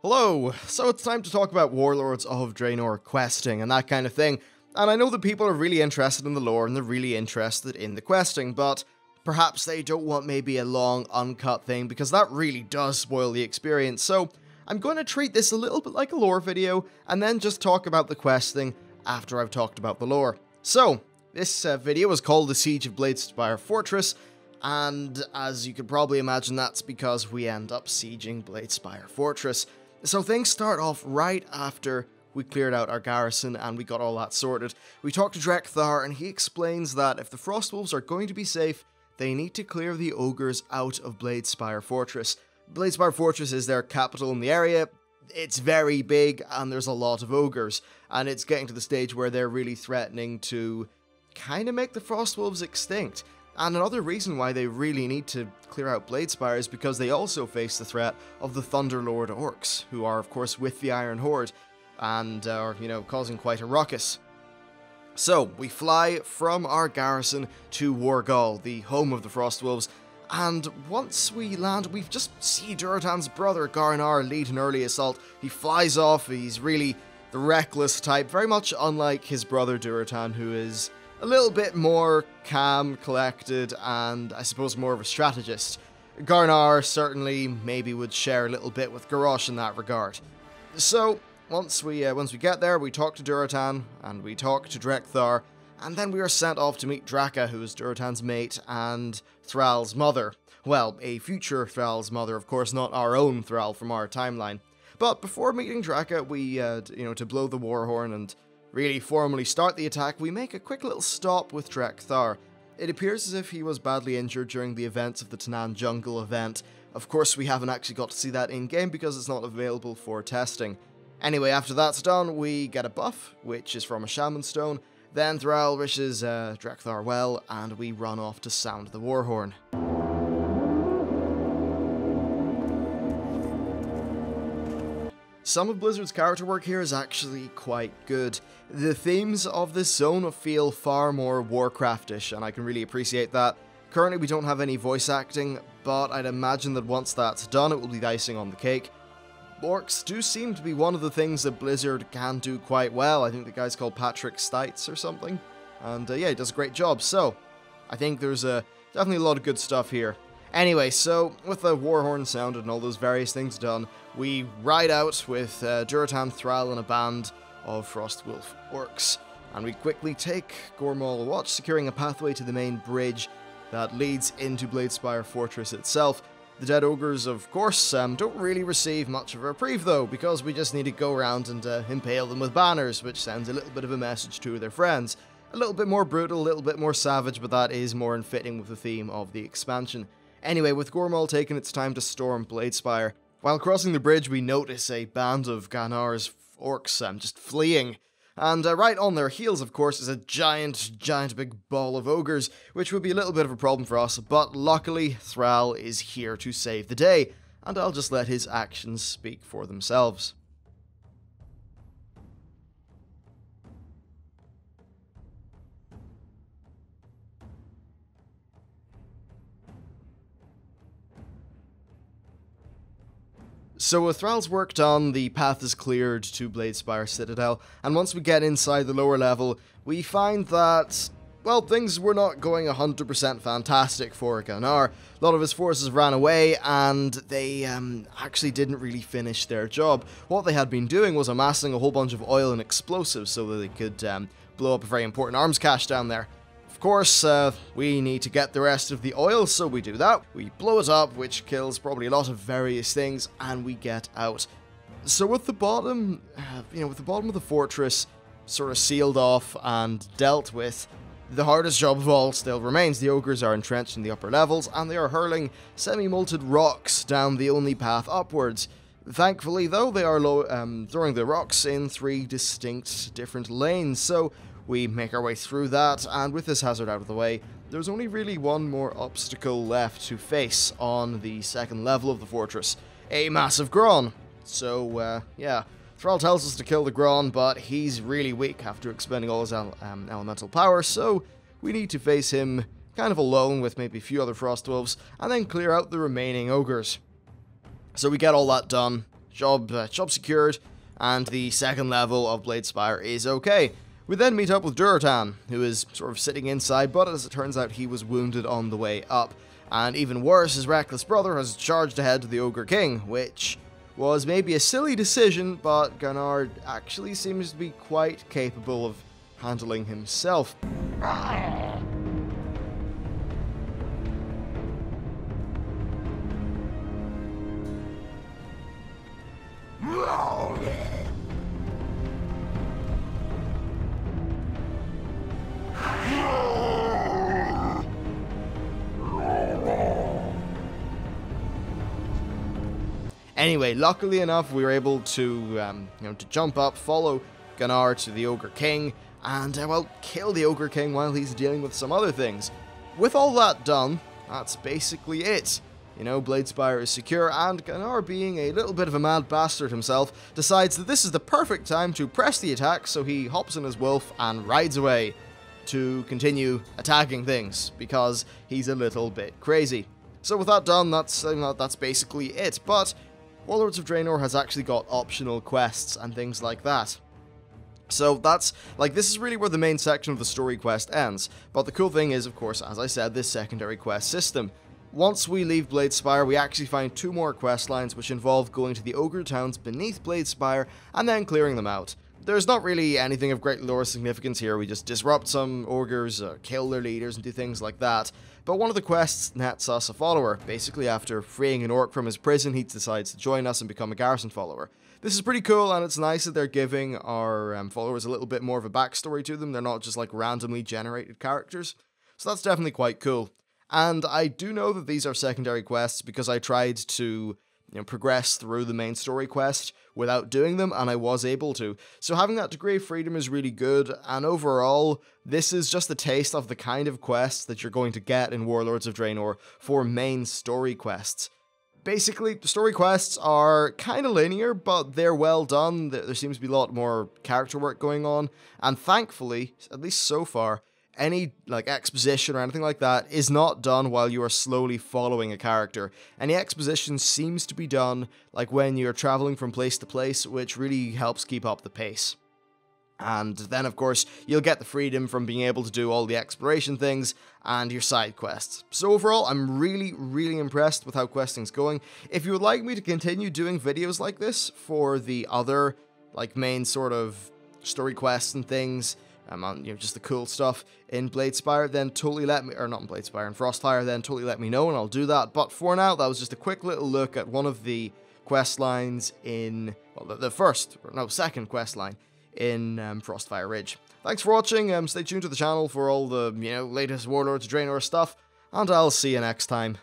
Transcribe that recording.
Hello! So it's time to talk about Warlords of Draenor questing and that kind of thing, and I know that people are really interested in the lore and they're really interested in the questing, but perhaps they don't want maybe a long, uncut thing because that really does spoil the experience, so I'm going to treat this a little bit like a lore video and then just talk about the questing after I've talked about the lore. So, this video is called The Siege of Bladespire Fortress, and as you could probably imagine, that's because we end up sieging Bladespire Fortress. So things start off right after we cleared out our garrison and we got all that sorted. We talk to Drekthar and he explains that if the Frostwolves are going to be safe, they need to clear the ogres out of Bladespire Fortress. Bladespire Fortress is their capital in the area. It's very big and there's a lot of ogres, and it's getting to the stage where they're really threatening to kind of make the Frostwolves extinct. And another reason why they really need to clear out Bladespire is because they also face the threat of the Thunderlord orcs, who are of course with the Iron Horde, and are, causing quite a ruckus. So, we fly from our garrison to Wargall, the home of the Frostwolves, and once we land, we just see Durotan's brother Garnar lead an early assault. He flies off, he's really the reckless type, very much unlike his brother Durotan, who is a little bit more calm, collected, and I suppose more of a strategist. Garnar certainly maybe would share a little bit with Garrosh in that regard. So, once we get there, we talk to Durotan, and we talk to Drekthar, and then we are sent off to meet Draka, who is Durotan's mate, and Thrall's mother. Well, a future Thrall's mother, of course, not our own Thrall from our timeline. But before meeting Draka, we, to blow the war horn and really formally start the attack, we make a quick little stop with Drekthar. It appears as if he was badly injured during the events of the Tanan Jungle event. Of course, we haven't actually got to see that in-game because it's not available for testing. Anyway, after that's done, we get a buff, which is from a Shaman Stone. Then Thrall wishes Drekthar well, and we run off to sound the war horn. Some of Blizzard's character work here is actually quite good. The themes of this zone feel far more Warcraftish, and I can really appreciate that. Currently we don't have any voice acting, but I'd imagine that once that's done it will be the icing on the cake. Orcs do seem to be one of the things that Blizzard can do quite well. I think the guy's called Patrick Stites or something, and yeah, he does a great job, so I think there's definitely a lot of good stuff here. Anyway, so with the warhorn sounded and all those various things done, we ride out with Durotan, Thrall, and a band of Frostwolf orcs, and we quickly take Gormal Watch, securing a pathway to the main bridge that leads into Bladespire Fortress itself. The dead ogres, of course, don't really receive much of a reprieve though, because we just need to go around and impale them with banners, which sends a little bit of a message to their friends. A little bit more brutal, a little bit more savage, but that is more in fitting with the theme of the expansion. Anyway, with Gormal taken, it's time to storm Bladespire. While crossing the bridge, we notice a band of Garnar's orcs just fleeing. And right on their heels, of course, is a giant big ball of ogres, which would be a little bit of a problem for us, but luckily, Thrall is here to save the day, and I'll just let his actions speak for themselves. So with Thrall's work done, the path is cleared to Bladespire Citadel, and once we get inside the lower level, we find that, well, things were not going 100% fantastic for Garnar. A lot of his forces ran away, and they actually didn't really finish their job. What they had been doing was amassing a whole bunch of oil and explosives so that they could blow up a very important arms cache down there. Of course, we need to get the rest of the oil, so we do that. We blow it up, which kills probably a lot of various things, and we get out. So with the bottom, with the bottom of the fortress sort of sealed off and dealt with, the hardest job of all still remains. The ogres are entrenched in the upper levels, and they are hurling semi-molted rocks down the only path upwards. Thankfully, though, they are throwing the rocks in 3 distinct different lanes, so we make our way through that, and with this hazard out of the way, there's only really one more obstacle left to face on the second level of the fortress, a massive Gron. So, yeah, Thrall tells us to kill the Gron, but he's really weak after expending all his elemental power, so we need to face him kind of alone with maybe a few other Frostwolves, and then clear out the remaining ogres. So we get all that done, job secured, and the second level of Bladespire is okay. We then meet up with Duratan, who is sort of sitting inside, but as it turns out he was wounded on the way up. And even worse, his reckless brother has charged ahead to the Ogre King, which was maybe a silly decision, but Gunnar actually seems to be quite capable of handling himself. Anyway, luckily enough, we were able to, to jump up, follow Gunnar to the Ogre King, and, well, kill the Ogre King while he's dealing with some other things. With all that done, that's basically it. You know, Bladespire is secure, and Gunnar, being a little bit of a mad bastard himself, decides that this is the perfect time to press the attack, so he hops on his wolf and rides away to continue attacking things, because he's a little bit crazy. So with that done, that's basically it, but Warlords of Draenor has actually got optional quests and things like that. So that's, this is really where the main section of the story quest ends, but the cool thing is, of course, as I said, this secondary quest system. Once we leave Bladespire, we actually find 2 more quest lines which involve going to the ogre towns beneath Bladespire and then clearing them out. There's not really anything of great lore significance here, we just disrupt some ogres, kill their leaders and do things like that. But one of the quests nets us a follower. Basically, after freeing an orc from his prison, he decides to join us and become a garrison follower. This is pretty cool, and it's nice that they're giving our followers a little bit more of a backstory to them. They're not just randomly generated characters. So that's definitely quite cool. And I do know that these are secondary quests because I tried to progress through the main story quest without doing them, and I was able to. So having that degree of freedom is really good, and overall, this is just a taste of the kind of quests that you're going to get in Warlords of Draenor for main story quests. Basically, the story quests are kind of linear, but they're well done. There seems to be a lot more character work going on, and thankfully, at least so far, any exposition or anything like that is not done while you are slowly following a character. Any exposition seems to be done when you're traveling from place to place, which really helps keep up the pace. And then, of course, you'll get the freedom from being able to do all the exploration things and your side quests. So overall, I'm really, really impressed with how questing's going. If you would like me to continue doing videos like this for the other, main sort of story quests and things, on just the cool stuff in Bladespire, then totally let me, or not in Bladespire, in Frostfire, then totally let me know and I'll do that. But for now, that was just a quick little look at one of the quest lines in, well, the second quest line in Frostfire Ridge. Thanks for watching, stay tuned to the channel for all the, latest Warlords of Draenor stuff, and I'll see you next time.